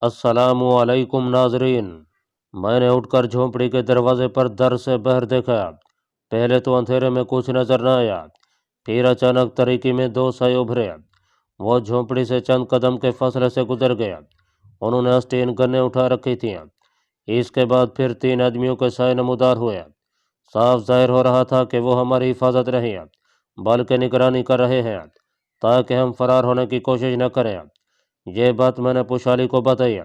अस्सलामु अलैकुम नाजरीन। मैंने उठकर झोंपड़ी के दरवाजे पर डर से बाहर देखा। पहले तो अंधेरे में कुछ नजर न आया, फिर अचानक तरीकी में दो साए उभरे। वो झोंपड़ी से चंद कदम के फासले से गुजर गया। उन्होंने अस्तीन गन्ने उठा रखी थीं। इसके बाद फिर तीन आदमियों के साए नमूदार हुए। साफ जाहिर हो रहा था कि वो हमारी हिफाजत नहीं, बल्कि निगरानी कर रहे हैं, ताकि हम फरार होने की कोशिश न करें। ये बात मैंने पुशाली को बताई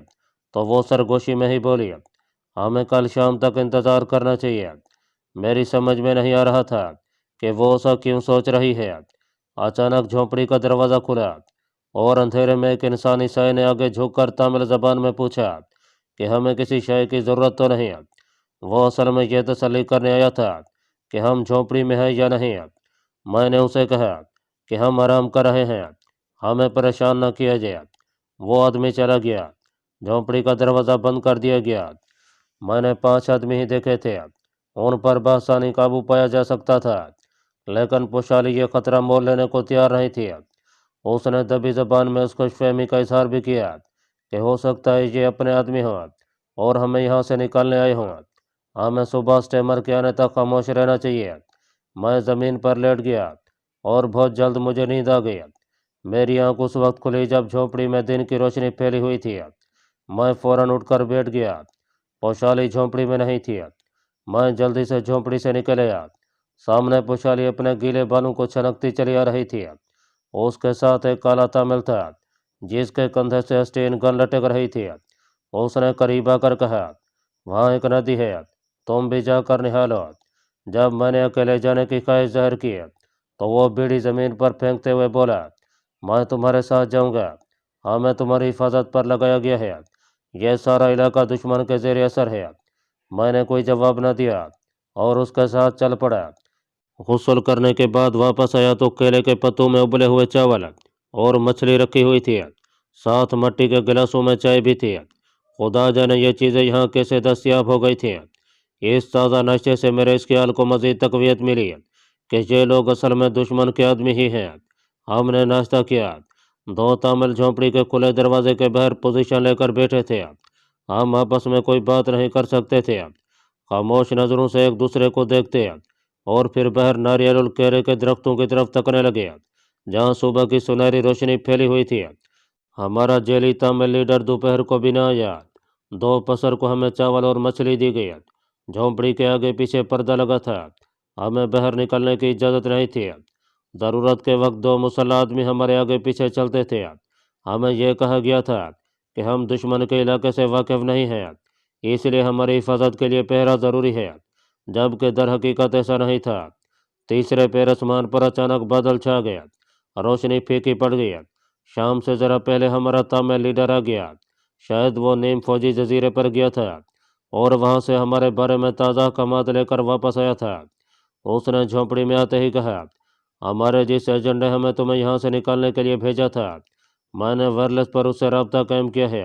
तो वो सरगोशी में ही बोली, हमें कल शाम तक इंतज़ार करना चाहिए। मेरी समझ में नहीं आ रहा था कि वो ऐसा क्यों सोच रही है। अचानक झोंपड़ी का दरवाज़ा खुला और अंधेरे में एक इंसानी साए ने आगे झुककर तमिल ज़बान में पूछा कि हमें किसी शय की ज़रूरत तो नहीं। वो असल में यह तसल्ली करने आया था कि हम झोंपड़ी में हैं या नहीं। मैंने उसे कहा कि हम आराम कर रहे हैं, हमें परेशान न किया जाए। वो आदमी चला गया। झोंपड़ी का दरवाज़ा बंद कर दिया गया। मैंने 5 आदमी ही देखे थे, उन पर बआसानी काबू पाया जा सकता था, लेकिन पुशाली ये खतरा मोल लेने को तैयार नहीं थी। उसने दबी जबान में उस खुशफहमी का इजहार भी किया कि हो सकता है ये अपने आदमी हों और हमें यहाँ से निकालने आए हों। हमें सुबह स्टेमर के आने तक खामोश रहना चाहिए। मैं ज़मीन पर लेट गया और बहुत जल्द मुझे नींद आ गई। मेरी आंख उस वक्त खुली जब झोंपड़ी में दिन की रोशनी फैली हुई थी। मैं फौरन उठकर बैठ गया। पोशाली झोंपड़ी में नहीं थी। मैं जल्दी से झोंपड़ी से निकल आया। सामने पोशाली अपने गीले बालों को छनकती चली आ रही थी। उसके साथ एक काला तामिल था जिसके कंधे से स्टेन गन लटक रही थी। उसने करीब आकर कहा, वहाँ एक नदी है, तुम भी जाकर निहालो। जब मैंने अकेले जाने की ख्वाहिश जाहिर की तो वो बीड़ी ज़मीन पर फेंकते हुए बोला, मैं तुम्हारे साथ जाऊंगा, हमें तुम्हारी हिफाजत पर लगाया गया है, यह सारा इलाका दुश्मन के ज़ेर असर है। मैंने कोई जवाब न दिया और उसके साथ चल पड़ा। गुस्ल करने के बाद वापस आया तो केले के पत्तों में उबले हुए चावल और मछली रखी हुई थी, साथ मिट्टी के गिलासों में चाय भी थी। खुदा जाने ये चीज़ें यहाँ कैसे दस्तियाब हो गई थीं। इस ताज़ा नाश्ते से मेरे इस ख्याल को मज़ीद तक़वियत मिली कि ये लोग असल में दुश्मन के आदमी ही हैं। हमने नाश्ता किया। दो तामिल झोंपड़ी के खुले दरवाजे के बाहर पोजीशन लेकर बैठे थे। हम आपस में कोई बात नहीं कर सकते थे, खामोश नज़रों से एक दूसरे को देखते और फिर बाहर नारियल और केले के दरख्तों की तरफ तकने लगे जहाँ सुबह की सुनहरी रोशनी फैली हुई थी। हमारा जेली तामिल लीडर दोपहर को भी न आया। दोपहर को हमें चावल और मछली दी गई। झोंपड़ी के आगे पीछे पर्दा लगा था, हमें बाहर निकलने की इजाज़त नहीं थी। ज़रूरत के वक्त दो मुसल्ह आदमी हमारे आगे पीछे चलते थे। हमें यह कहा गया था कि हम दुश्मन के इलाके से वाकिफ़ नहीं हैं, इसलिए हमारी हिफाजत के लिए पहरा ज़रूरी है, जबकि दर हकीकत ऐसा नहीं था। तीसरे पैर आसमान पर अचानक बादल छा गया, रोशनी फीकी पड़ गई। शाम से ज़रा पहले हमारा तामिल लीडर आ गया। शायद वो नीम फौजी जजीरे पर गया था और वहाँ से हमारे बारे में ताज़ा कमात लेकर वापस आया था। उसने झोंपड़ी में आते ही कहा, हमारे जिस एजेंट ने हमें तुम्हें यहाँ से निकालने के लिए भेजा था, मैंने वायरलेस पर उससे रब्ता कायम किया है।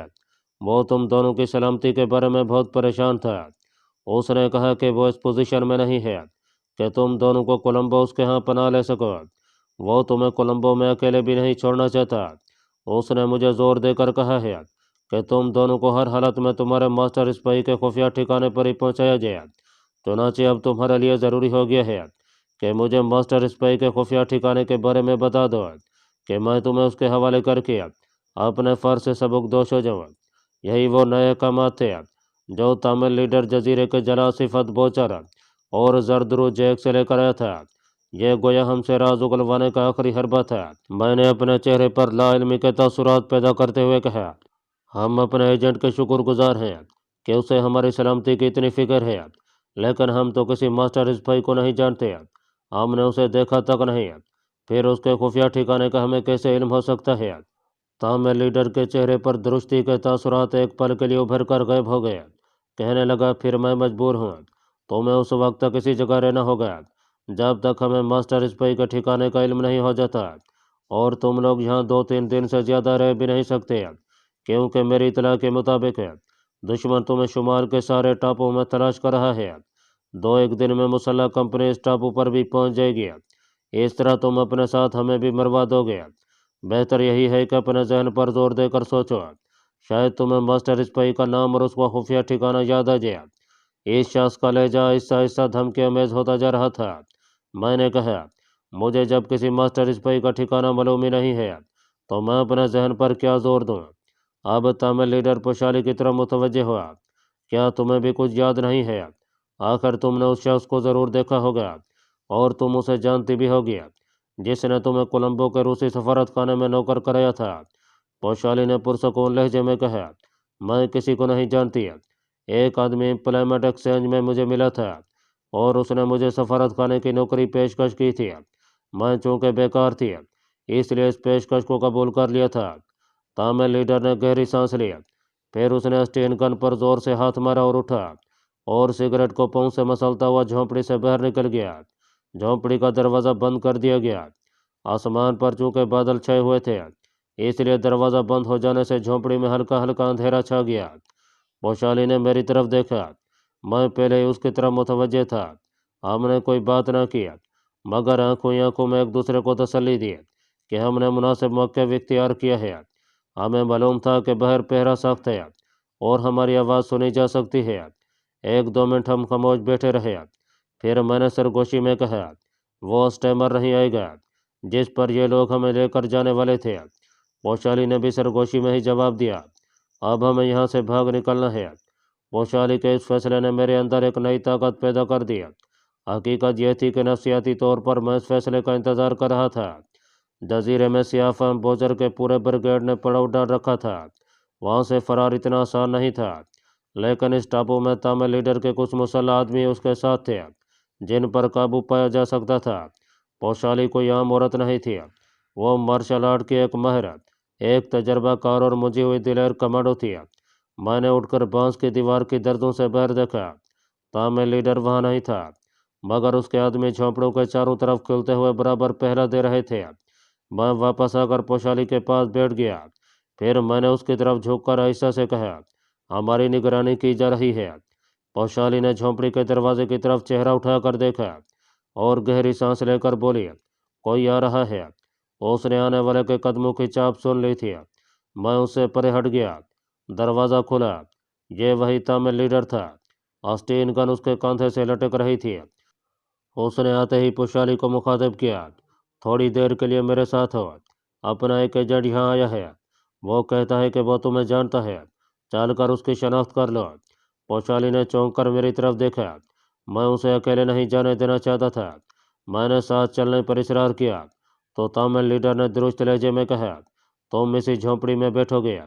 वो तुम दोनों की सलामती के बारे में बहुत परेशान था। उसने कहा कि वो इस पोजीशन में नहीं है कि तुम दोनों को कोलंबो उसके यहाँ पना ले सको। वो तुम्हें कोलंबो में अकेले भी नहीं छोड़ना चाहता। उसने मुझे जोर देकर कहा है कि तुम दोनों को हर हालत में तुम्हारे मास्टर स्पाई के खुफिया ठिकाने पर ही पहुँचाया जाए। चुनांचे अब तुम्हारे लिए ज़रूरी हो गया है कि मुझे मास्टर स्पाई के खुफिया ठिकाने के बारे में बता दो कि मैं तुम्हें उसके हवाले करके अपने फ़र्ज से सबकदोश हो जाऊँ। यही वो नए अहकाम थे जो तामिल लीडर जजीरे के जला सिफत बोचर और जरदरू जैक से लेकर आया था। यह गोया हमसे राज उगलवाने का आखिरी हरबा था। मैंने अपने चेहरे पर लाइल्मी के तासुरात पैदा करते हुए कहा, हम अपने एजेंट के शुक्रगुजार हैं कि उसे हमारी सलामती की इतनी फिक्र है, लेकिन हम तो किसी मास्टर स्पाई को नहीं जानते, हमने उसे देखा तक नहीं, फिर उसके खुफिया ठिकाने का हमें कैसे इल्म हो सकता है। तामिल लीडर के चेहरे पर दुरुस्ती के तासुरात एक पल के लिए उभर कर गायब हो गए। कहने लगा, फिर मैं मजबूर हूँ, तुम्हें उस वक्त तक इसी जगह रहना होगा जब तक हमें मास्टर स्पाई के ठिकाने का इल्म नहीं हो जाता, और तुम लोग यहाँ 2-3 दिन से ज़्यादा रह भी नहीं सकते, क्योंकि मेरी इतला के मुताबिक दुश्मन तुम्हें शुमाल के सारे टापुओं में तलाश कर रहा है। 2-1 दिन में मुसल्ह कंपनी इस टापू पर भी पहुँच जाएगी। इस तरह तुम अपने साथ हमें भी मरवा दोगे। बेहतर यही है कि अपने जहन पर जोर देकर सोचो शायद तुम्हें मास्टर स्पाई का नाम और उसका खुफिया ठिकाना याद आ जाए। इस शख्स का लहजा आहिस्ता आहिस्ता धमकी अमेज होता जा रहा था। मैंने कहा, मुझे जब किसी मास्टर स्पाई का ठिकाना मालूम ही नहीं है तो मैं अपने जहन पर क्या जोर दूँ। अब तमिल लीडर पोशाली की तरफ मुतवज्जे हुआ। क्या तुम्हें भी कुछ याद नहीं है? आखिर तुमने उस शख्स को ज़रूर देखा होगा और तुम उसे जानती भी होगी जिसने तुम्हें कोलंबो के रूसी सफारत खाने में नौकर कराया था। पोशाली ने पुरसकून लहजे में कहा, मैं किसी को नहीं जानती। एक आदमी एम्प्लॉयमेंट एक्सचेंज में मुझे मिला था और उसने मुझे सफारत खाने की नौकरी पेशकश की थी। मैं चूँकि बेकार थी इसलिए इस पेशकश को कबूल कर लिया था। तमिल लीडर ने गहरी सांस ली। फिर उसने स्टेन गन पर जोर से हाथ मारा और उठा और सिगरेट को पाँव से मसलता हुआ झोंपड़ी से बाहर निकल गया। झोंपड़ी का दरवाज़ा बंद कर दिया गया। आसमान पर चूँकि बादल छाए हुए थे इसलिए दरवाज़ा बंद हो जाने से झोंपड़ी में हल्का हल्का अंधेरा छा गया। पोशाली ने मेरी तरफ देखा। मैं पहले ही उसकी तरफ मुतवज्जे था। हमने कोई बात ना की मगर आंखों ही आंखों में एक दूसरे को तसल्ली दी कि हमने मुनासिब मौके इख्तियार किया है। हमें मालूम था कि बाहर पहरा सख्त है और हमारी आवाज़ सुनी जा सकती है। 1-2 मिनट हम खामोश बैठे रहे। फिर मैंने सरगोशी में कहा, वो स्टेमर नहीं आएगा जिस पर ये लोग हमें लेकर जाने वाले थे। पोशाली ने भी सरगोशी में ही जवाब दिया, अब हमें यहाँ से भाग निकलना है। पोशाली के इस फैसले ने मेरे अंदर एक नई ताकत पैदा कर दी। हकीकत यह थी कि नफसियाती तौर पर मैं इस फैसले का इंतज़ार कर रहा था। जजीरे में सियाफाम बोजर के पूरे ब्रिगेड ने पड़ाव डाल रखा था। वहाँ से फरार इतना आसान नहीं था, लेकिन इस टापू में तमिल लीडर के कुछ मुसल्लह आदमी उसके साथ थे जिन पर काबू पाया जा सकता था। पोशाली कोई आम औरत नहीं थी। वो मार्शल आर्ट की एक माहिर, एक तजर्बाकार और मुझी हुई दिलेर कमांडो थी। मैंने उठकर बांस की दीवार की दर्दों से बाहर देखा। तमिल लीडर वहाँ नहीं था, मगर उसके आदमी झोंपड़ों के चारों तरफ खुलते हुए बराबर पहरा दे रहे थे। मैं वापस आकर पोशाली के पास बैठ गया। फिर मैंने उसकी तरफ झुककर आहिस्ता से कहा, हमारी निगरानी की जा रही है। पोशाली ने झोंपड़ी के दरवाजे की तरफ चेहरा उठाकर देखा और गहरी सांस लेकर बोली, कोई आ रहा है। उसने आने वाले के कदमों की चाप सुन ली थी। मैं उससे परे हट गया। दरवाज़ा खुला। ये वही तमिल लीडर था। आस्तीन गन उसके कंधे से लटक रही थी। उसने आते ही पोशाली को मुखातिब किया, थोड़ी देर के लिए मेरे साथ हो। अपना एक एजेंट यहाँ आया है। वो कहता है कि वो तुम्हें जानता है। चलकर उसकी शनाख्त कर लो। पोशाली ने चौंक कर मेरी तरफ देखा। मैं उसे अकेले नहीं जाने देना चाहता था। मैंने साथ चलने पर इसरार किया तो तमिल लीडर ने दुरुस्त लहजे में कहा, तुम इसी झोंपड़ी में बैठोगे।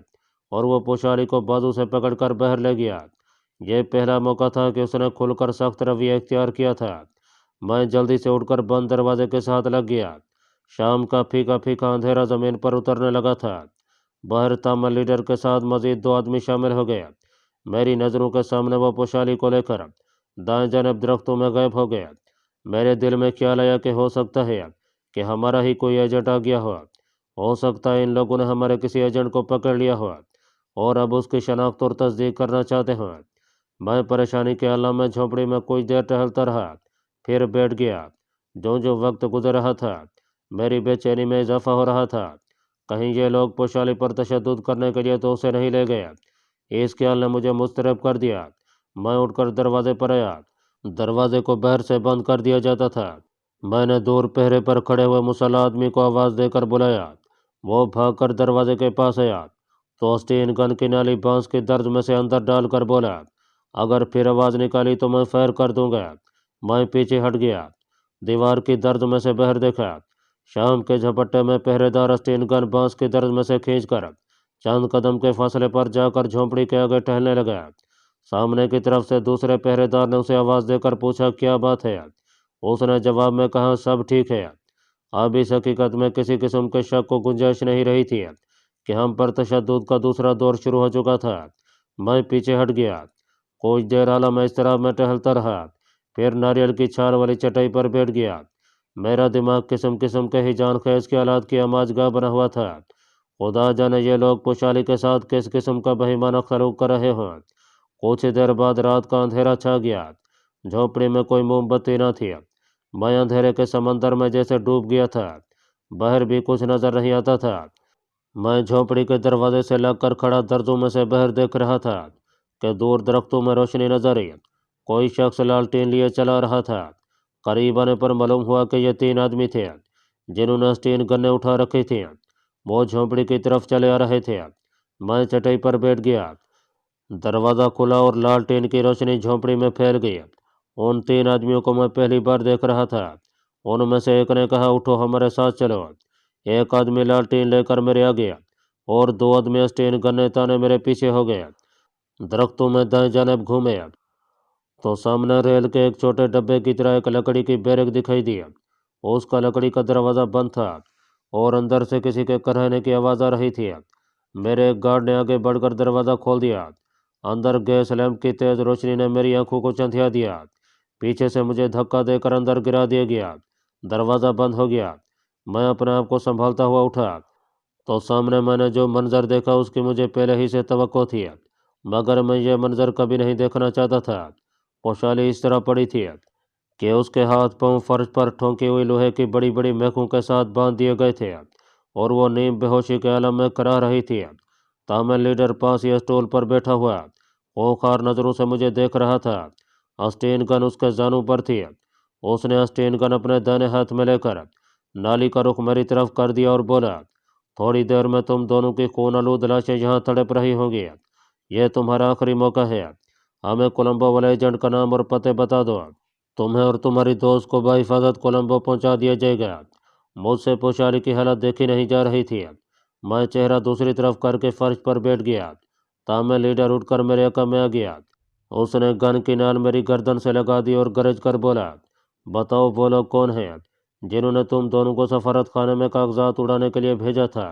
और वो पोशाली को बाजू से पकड़कर बाहर ले गया। यह पहला मौका था कि उसने खुलकर सख्त रवैया इख्तियार किया था। मैं जल्दी से उठकर बंद दरवाजे के साथ लग गया। शाम का फीका फीका अंधेरा जमीन पर उतरने लगा था। बाहर तमिल लीडर के साथ मजीद 2 आदमी शामिल हो गए। मेरी नज़रों के सामने वो पोशाली को लेकर दाएं जानब दरख्तों में गायब हो गए। मेरे दिल में ख्याल आया कि हो सकता है कि हमारा ही कोई एजेंट आ गया हो सकता है इन लोगों ने हमारे किसी एजेंट को पकड़ लिया हो और अब उसकी शनाख्त और तस्दीक करना चाहते हो। मैं परेशानी के आलम में झोंपड़ी में कुछ देर टहलता रहा, फिर बैठ गया। जो जो वक्त गुजर रहा था मेरी बेचैनी में इजाफा हो रहा था। कहीं ये लोग पोशाली पर तशद्दुद करने के लिए तो उसे नहीं ले गए। इस ख्याल ने मुझे मुस्तरब कर दिया। मैं उठकर दरवाजे पर आया। दरवाजे को बाहर से बंद कर दिया जाता था। मैंने दूर पहरे पर खड़े हुए मुसल्ला आदमी को आवाज़ देकर बुलाया। वो भागकर दरवाजे के पास आया तो स्टीन गन की नाली बांस की दर्ज में से अंदर डालकर बोला, अगर फिर आवाज़ निकाली तो मैं फायर कर दूंगा। मैं पीछे हट गया। दीवार की दर्ज में से बाहर देखा। शाम के झपट्टे में पहरेदार स्टीन गन बांस की दर्ज में से खींचकर चंद कदम के फासले पर जाकर झोंपड़ी के आगे टहलने लगा। सामने की तरफ से दूसरे पहरेदार ने उसे आवाज़ देकर पूछा, क्या बात है। उसने जवाब में कहा, सब ठीक है। अब इस हकीकत में किसी किस्म के शक को गुंजाइश नहीं रही थी कि हम पर तशद्दुद का दूसरा दौर शुरू हो चुका था। मैं पीछे हट गया। कुछ देर आलम इस्तराब में टहलता रहा, फिर नारियल की छाल वाली चटाई पर बैठ गया। मेरा दिमाग किस्म किस्म के ही जान खेज के हालात की आमाजगाह बना हुआ था। खुदा जाने ये लोग पोशाली के साथ किस किस्म का बहिमाना सलूक कर रहे हों। कुछ देर बाद रात का अंधेरा छा गया। झोंपड़ी में कोई मोमबत्ती न थी। मैं अंधेरे के समंदर में जैसे डूब गया था। बाहर भी कुछ नजर नहीं आता था। मैं झोंपड़ी के दरवाजे से लगकर खड़ा दर्जों में से बाहर देख रहा था कि दूर दरख्तों में रोशनी नजर आई। कोई शख्स लालटेन लिए चला रहा था। करीब आने पर मालूम हुआ कि ये 3 आदमी थे जिन्होंने स्टीन गन्ने उठा रखी थी। वो झोंपड़ी की तरफ चले आ रहे थे। मैं चटाई पर बैठ गया। दरवाज़ा खुला और लालटेन की रोशनी झोंपड़ी में फैल गई। उन 3 आदमियों को मैं पहली बार देख रहा था। उनमें से एक ने कहा, उठो हमारे साथ चलो। एक आदमी लालटेन लेकर मेरे आगे और 2 आदमी स्टीन गन्ने ताने मेरे पीछे हो गए। दरख्तों में दाएं जानिब घूमे तो सामने रेल के एक छोटे डब्बे की तरह एक लकड़ी की बैरक दिखाई दी। उसका लकड़ी का दरवाज़ा बंद था और अंदर से किसी के कराहने की आवाज़ आ रही थी। मेरे एक गार्ड ने आगे बढ़कर दरवाज़ा खोल दिया। अंदर गैस लैंप की तेज रोशनी ने मेरी आंखों को चंधिया दिया। पीछे से मुझे धक्का देकर अंदर गिरा दिया गया। दरवाज़ा बंद हो गया। मैं अपने आप को संभालता हुआ उठा तो सामने मैंने जो मंजर देखा उसकी मुझे पहले ही से तवक्को थी, मगर मैं ये मंजर कभी नहीं देखना चाहता था। पोशाली इस तरह पड़ी थी कि उसके हाथ पांव फर्श पर ठोंकी हुई लोहे की बड़ी बड़ी मैखों के साथ बांध दिए गए थे और वो नीम बेहोशी के आलम में करा रही थी। तामिल लीडर पास या स्टूल पर बैठा हुआ खूंखार नज़रों से मुझे देख रहा था। अस्टीन गन उसके जानू पर थी। उसने अस्टीन गन अपने दाहिने हाथ में लेकर नाली का रुख मेरी तरफ कर दिया और बोला, थोड़ी देर में तुम दोनों की खून आलूद लाशें यहाँ तड़प रही होंगी। यह तुम्हारा आखिरी मौका है। हमें कोलंबो वाले एजेंट का नाम और पते बता दो। तुम्हें और तुम्हारी दोस्त को बाहिफाजत कोलंबो पहुंचा दिया जाएगा। मुझसे पोशाली की हालत देखी नहीं जा रही थी। मैं चेहरा दूसरी तरफ करके फर्श पर बैठ गया। तामिल लीडर उठकर मेरे हक़ में आ गया। उसने गन की नाल मेरी गर्दन से लगा दी और गरज कर बोला, बताओ वो लोग कौन हैं जिन्होंने तुम दोनों को सफारत खाने में कागजात उड़ाने के लिए भेजा था।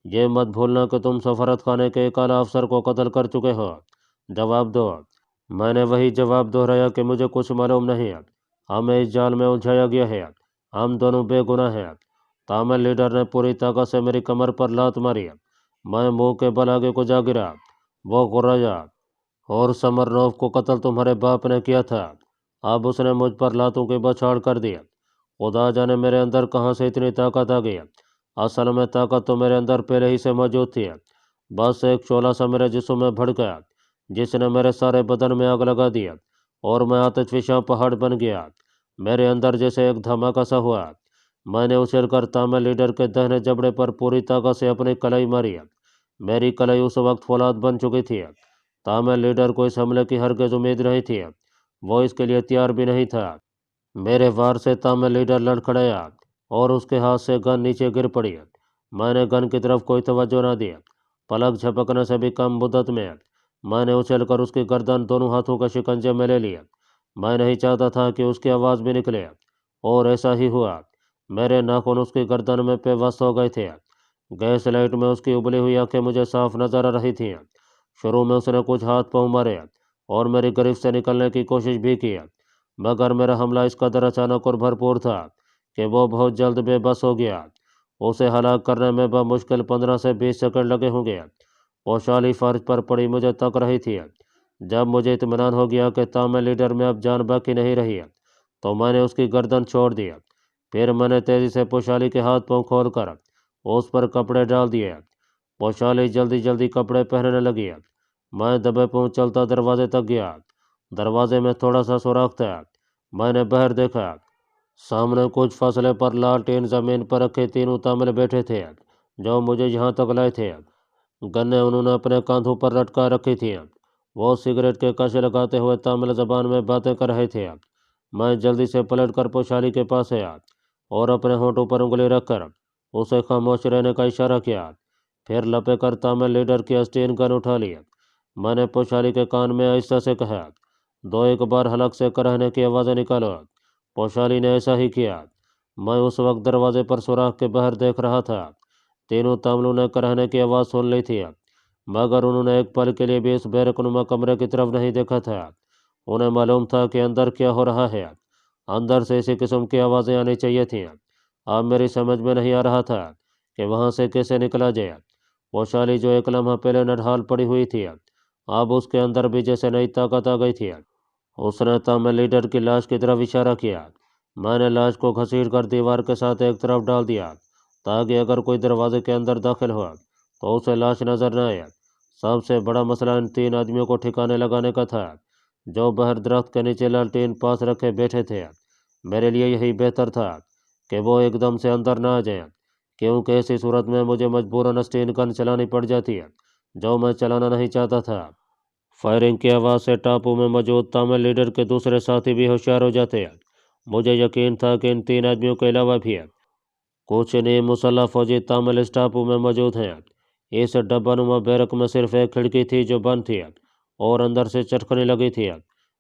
ये मत भूलना कि तुम सफारत खाने के एक आला अफसर को कत्ल कर चुके हो। जवाब दो। मैंने वही जवाब दोहराया कि मुझे कुछ मालूम नहीं। हमें इस जाल में उलझाया गया है। हम दोनों बेगुनाह हैं। तामिल लीडर ने पूरी ताकत से मेरी कमर पर लात मारी। मैं मुंह के बल आगे को जा गिरा। वो गुर्राया, और समरनोव को कत्ल तुम्हारे बाप ने किया था। अब उसने मुझ पर लातों की बौछार कर दी। खुदा जाने मेरे अंदर कहाँ से इतनी ताकत आ गई। असल में ताकत तो मेरे अंदर पहले ही से मौजूद थी। बस एक शोला सा मेरे जिस्म में भड़ गया जिसने मेरे सारे बदन में आग लगा दिया और मैं आतिशफिशा पहाड़ बन गया। मेरे अंदर जैसे एक धमाका सा हुआ। मैंने उछलकर तामिल लीडर के दाहिने जबड़े पर पूरी ताकत से अपनी कलाई मारी। मेरी कलाई उस वक्त फौलाद बन चुकी थी। तामिल लीडर को इस हमले की हरगिज़ उम्मीद नहीं थी। वो इसके लिए तैयार भी नहीं था। मेरे वार से तामिल लीडर लड़खड़ाया और उसके हाथ से गन नीचे गिर पड़ी। मैंने गन की तरफ कोई तवज्जो न दी। पलक झपकने से भी कम मुद्दत में मैंने उछलकर उसकी गर्दन दोनों हाथों के शिकंजे में ले लिया। मैं नहीं चाहता था कि उसकी आवाज़ भी निकले, और ऐसा ही हुआ। मेरे नाखून उसकी गर्दन में पेवस्त हो गए थे। गैस लाइट में उसकी उबली हुई आंखें मुझे साफ नजर आ रही थीं। शुरू में उसने कुछ हाथ पांव मारे और मेरी गिरफ्त से निकलने की कोशिश भी की, मगर मेरा हमला इस कदर अचानक और भरपूर था कि वो बहुत जल्द बेबस हो गया। उसे हलाक करने में बमुश्किल 15 से 20 सेकंड लगे होंगे। पोशाली फर्श पर पड़ी मुझे तक रही थी। जब मुझे इत्मीनान हो गया कि तामिल लीडर में अब जान बाकी नहीं रही तो मैंने उसकी गर्दन छोड़ दिया। फिर मैंने तेजी से पोशाली के हाथ पांव खोलकर उस पर कपड़े डाल दिए। पोशाली जल्दी जल्दी कपड़े पहनने लगी। मैं दबे पांव चलता दरवाजे तक गया। दरवाजे में थोड़ा सा सुराख था। मैंने बाहर देखा। सामने कुछ फासले पर लालटेन जमीन पर रखे 3 तामिल बैठे थे जो मुझे यहाँ तक लाए थे। गन्ने उन्होंने अपने कांधों पर लटका रखी थी। वो सिगरेट के कश लगाते हुए तामिल जबान में बातें कर रहे थे। मैं जल्दी से पलट कर पोशाली के पास आया और अपने होंठों पर उंगली रखकर उसे खामोश रहने का इशारा किया। फिर लपे कर तामिल लीडर की अस्टीन गन उठा ली। मैंने पोशाली के कान में आहिस्ता से कहा, 2-1 बार हलक से कराहने की आवाज़ें निकालो। पोशाली ने ऐसा ही किया। मैं उस वक्त दरवाजे पर सुराख के बाहर देख रहा था। तीनों तामिलों ने कराहने की आवाज़ सुन ली थी, मगर उन्होंने एक पल के लिए भी इस बैरकनुमा कमरे की तरफ नहीं देखा था। उन्हें मालूम था कि अंदर क्या हो रहा है। अंदर से इसी किस्म की आवाज़ें आनी चाहिए थीं। अब मेरी समझ में नहीं आ रहा था कि वहाँ से कैसे निकला जाए। वैशाली जो एक लम्हा पहले नढाल पड़ी हुई थी, अब उसके अंदर भी जैसे नई ताकत आ गई थी। उसने तामिल लीडर की लाश की तरफ इशारा किया। मैंने लाश को घसीट कर दीवार के साथ एक तरफ डाल दिया ताकि अगर कोई दरवाजे के अंदर दाखिल हो तो उसे लाश नजर न आई। सबसे बड़ा मसला इन 3 आदमियों को ठिकाने लगाने का था, जो बाहर दरख्त के नीचे लालटेन पास रखे बैठे थे। मेरे लिए यही बेहतर था कि वो एकदम से अंदर न आ जाएं, क्योंकि ऐसी सूरत में मुझे मजबूरन स्टेन गन चलानी पड़ जाती है, जो मैं चलाना नहीं चाहता था। फायरिंग की आवाज़ से टापू में मौजूद तामिल लीडर के दूसरे साथी भी होशियार हो जाते हैं। मुझे यकीन था कि इन 3 आदमियों के अलावा भी कुछ नए मुसल्लह फौजी तामिल इस टापू में मौजूद हैं। इस डब्बानुमा बैरक में सिर्फ एक खिड़की थी जो बंद थी और अंदर से चटकने लगी थी,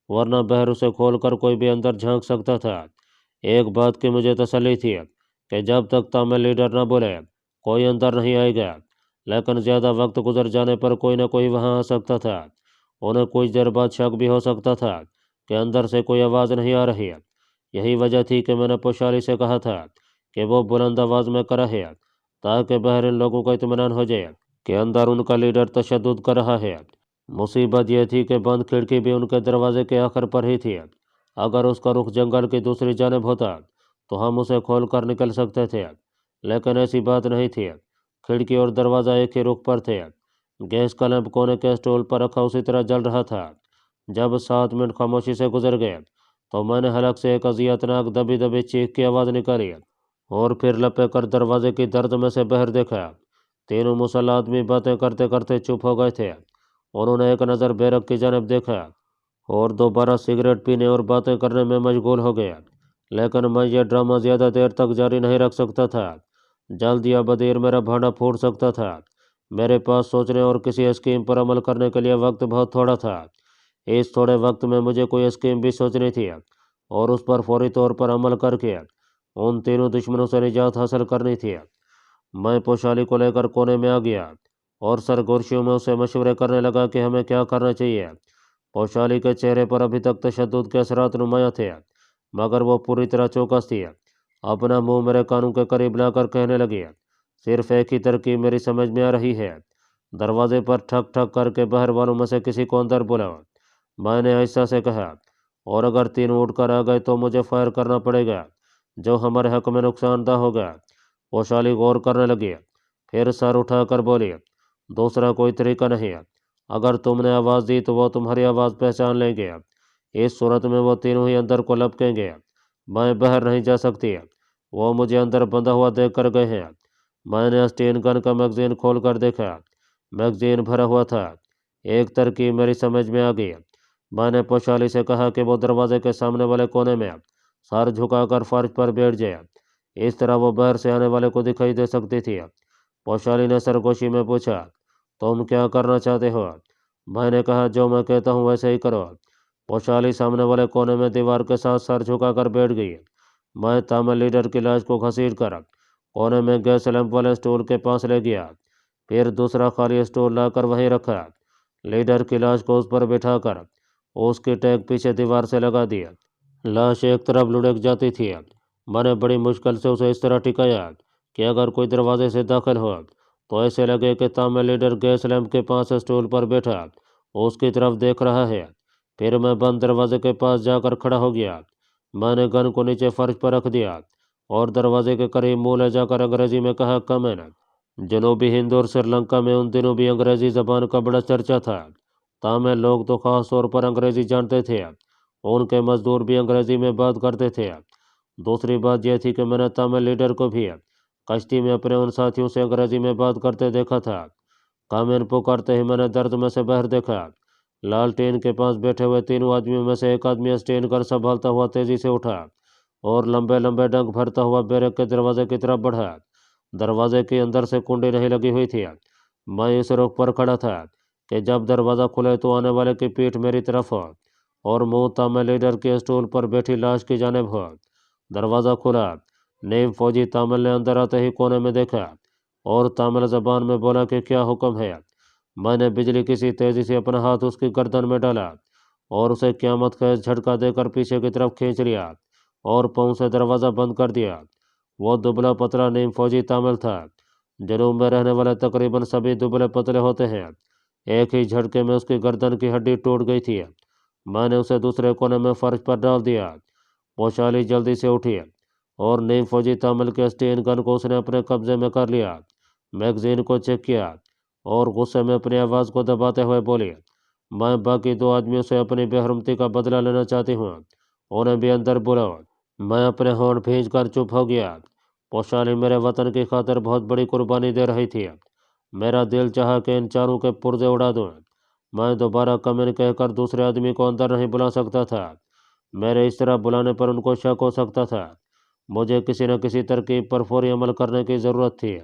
वरना बाहर उसे खोलकर कोई भी अंदर झांक सकता था। एक बात की मुझे तसल्ली थी कि जब तक तामिल लीडर न बोले कोई अंदर नहीं आएगा, लेकिन ज़्यादा वक्त गुजर जाने पर कोई न कोई वहां आ सकता था। उन्हें कुछ देर बाद शक भी हो सकता था कि अंदर से कोई आवाज़ नहीं आ रही। यही वजह थी कि मैंने पोशाली से कहा था कि वो बुलंद आवाज़ में करे, ताकि बाहर इन लोगों को इत्मीनान हो जाए कि अंदर उनका लीडर तशद्दुद कर रहा है। मुसीबत यह थी कि बंद खिड़की भी उनके दरवाजे के आखिर पर ही थी। अगर उसका रुख जंगल की दूसरी जानब होता तो हम उसे खोल कर निकल सकते थे, लेकिन ऐसी बात नहीं थी। खिड़की और दरवाज़ा एक ही रुख पर थे। गैस का लैंप कोने के स्टूल पर रखा उसी तरह जल रहा था। जब 7 मिनट खामोशी से गुजर गए तो मैंने हलक से एक अजियतनाक दबी दबी चीख की आवाज़ निकाली और फिर लपे कर दरवाजे की दर्द में से बाहर देखा। तीनों मुसल्लह आदमी बातें करते करते चुप हो गए थे। उन्होंने एक नज़र बैरक की जानब देखा और दोबारा सिगरेट पीने और बातें करने में मशगूल हो गया। लेकिन मैं यह ड्रामा ज़्यादा देर तक जारी नहीं रख सकता था। जल्द या बदेर मेरा भांडा फूट सकता था। मेरे पास सोचने और किसी स्कीम पर अमल करने के लिए वक्त बहुत थोड़ा था। इस थोड़े वक्त में मुझे कोई स्कीम भी सोचनी थी और उस पर फौरी तौर पर अमल करके उन तीनों दुश्मनों से निजात हासिल करनी थी। मैं पोशाली को लेकर कोने में आ गया और सरगोशियों में उसे मशवरे करने लगा कि हमें क्या करना चाहिए। पोशाली के चेहरे पर अभी तक तशद्दुद के असरात नुमाया थे, मगर वो पूरी तरह चौकस थी। अपना मुंह मेरे कानों के करीब लाकर कहने लगी, सिर्फ एक ही तरकीब मेरी समझ में आ रही है। दरवाजे पर ठक ठक करके बाहर वालों में से किसी को अंदर बुलाओ। मैंने ऐसा से कहा, और अगर तीनों उठकर आ गए तो मुझे फायर करना पड़ेगा, जो हमारे हक में नुकसानदा होगा। पोशाली गौर करने लगी, फिर सर उठाकर बोली, दूसरा कोई तरीका नहीं है। अगर तुमने आवाज़ दी तो वो तुम्हारी आवाज़ पहचान लेंगे। इस सूरत में वो तीनों ही अंदर को लपकेंगे। मैं बाहर नहीं जा सकती। वो मुझे अंदर बंधा हुआ देख कर गए हैं। मैंने स्टेन गन का मैगजीन खोल कर देखा। मैगजीन भरा हुआ था। एक तरकीब मेरी समझ में आ गई। मैंने पोशाली से कहा कि वो दरवाजे के सामने वाले कोने में सर झुकाकर फर्श पर बैठ जाए। इस तरह वो बाहर से आने वाले को दिखाई दे सकती थी। पोशाली ने सरगोशी में पूछा, तुम क्या करना चाहते हो? मैंने कहा, जो मैं कहता हूँ वैसे ही करो। पोशाली सामने वाले कोने में दीवार के साथ सर झुकाकर बैठ गई। मैं तामिल लीडर की लाश को घसीट कर कोने में गैस लैंप वाले स्टूल के पास ले गया, फिर दूसरा खाली स्टूल लाकर वहीं रखा। लीडर की लाश को उस पर बिठाकर उसकी टैग पीछे दीवार से लगा दिया। लाश एक तरफ लुढ़क जाती थी। मैंने बड़ी मुश्किल से उसे इस तरह टिकाया कि अगर कोई दरवाजे से दाखिल हो तो ऐसे लगे कि तामिल लीडर गैस लैंप के पास स्टूल पर बैठा उसकी तरफ देख रहा है। फिर मैं बंद दरवाजे के पास जाकर खड़ा हो गया। मैंने गन को नीचे फर्श पर रख दिया और दरवाजे के करीब मुंह ले जाकर अंग्रेजी में कहा, कम इन। जनूबी हिंद और श्रीलंका में उन दिनों भी अंग्रेजी जबान का बड़ा चर्चा था। तामिल लोग तो खास तौर पर अंग्रेजी जानते थे। उनके मजदूर भी अंग्रेजी में बात करते थे। दूसरी बात यह थी कि मैंने तामिल लीडर को भी कश्ती में अपने उन साथियों से अंग्रेजी में बात करते देखा था। कामिन पुकारते ही मैंने दर्द में से बाहर देखा। लालटेन के पास बैठे हुए तीनों आदमियों में से एक आदमी स्टेन कर संभालता हुआ तेजी से उठा और लंबे लंबे डंक भरता हुआ बैरक के दरवाजे की तरफ बढ़ा। दरवाजे के अंदर से कुंडी नहीं लगी हुई थी। मैं इस रुख पर खड़ा था कि जब दरवाज़ा खुले तो आने वाले की पीठ मेरी तरफ हो और मुंह तामिल लीडर के स्टूल पर बैठी लाश की जानिब हो। दरवाज़ा खुला। नीम फौजी तामिल ने अंदर आते ही कोने में देखा और तामिल जबान में बोला कि क्या हुक्म है। मैंने बिजली की सी तेजी से अपना हाथ उसकी गर्दन में डाला और उसे क़यामत का झटका देकर पीछे की तरफ खींच लिया और पाँव से दरवाज़ा बंद कर दिया। वो दुबला पतला नीम फौजी तामिल था। जनूब में रहने वाले तकरीबन सभी दुबले पतले होते हैं। एक ही झटके में उसकी गर्दन की हड्डी टूट गई थी। मैंने उसे दूसरे कोने में फर्श पर डाल दिया। पोशाली जल्दी से उठी और नीम फौजी तामिल के स्टेन गन को उसने अपने कब्जे में कर लिया। मैगजीन को चेक किया اور غصے میں اپنی آواز کو دباتے ہوئے بولی، میں باقی دو آدمیوں سے اپنی بے حرمتی کا بدلہ لینا چاہتی ہوں، انہیں بھی اندر بلاؤ۔ میں اپنے ہونٹ بھینچ کر چپ ہو گیا۔ پوشالی میرے وطن کی خاطر بہت بڑی قربانی دے رہی تھی۔ میرا دل چاہا کہ ان چاروں کے پرزے اڑا دوں۔ میں دوبارہ کمن کہہ کر دوسرے آدمی کو اندر نہیں بلا سکتا تھا۔ میرے اس طرح بلانے پر ان کو شک ہو سکتا تھا۔ مجھے کسی نہ کسی ترکیب پر فوری عمل کرنے کی ضرورت تھی۔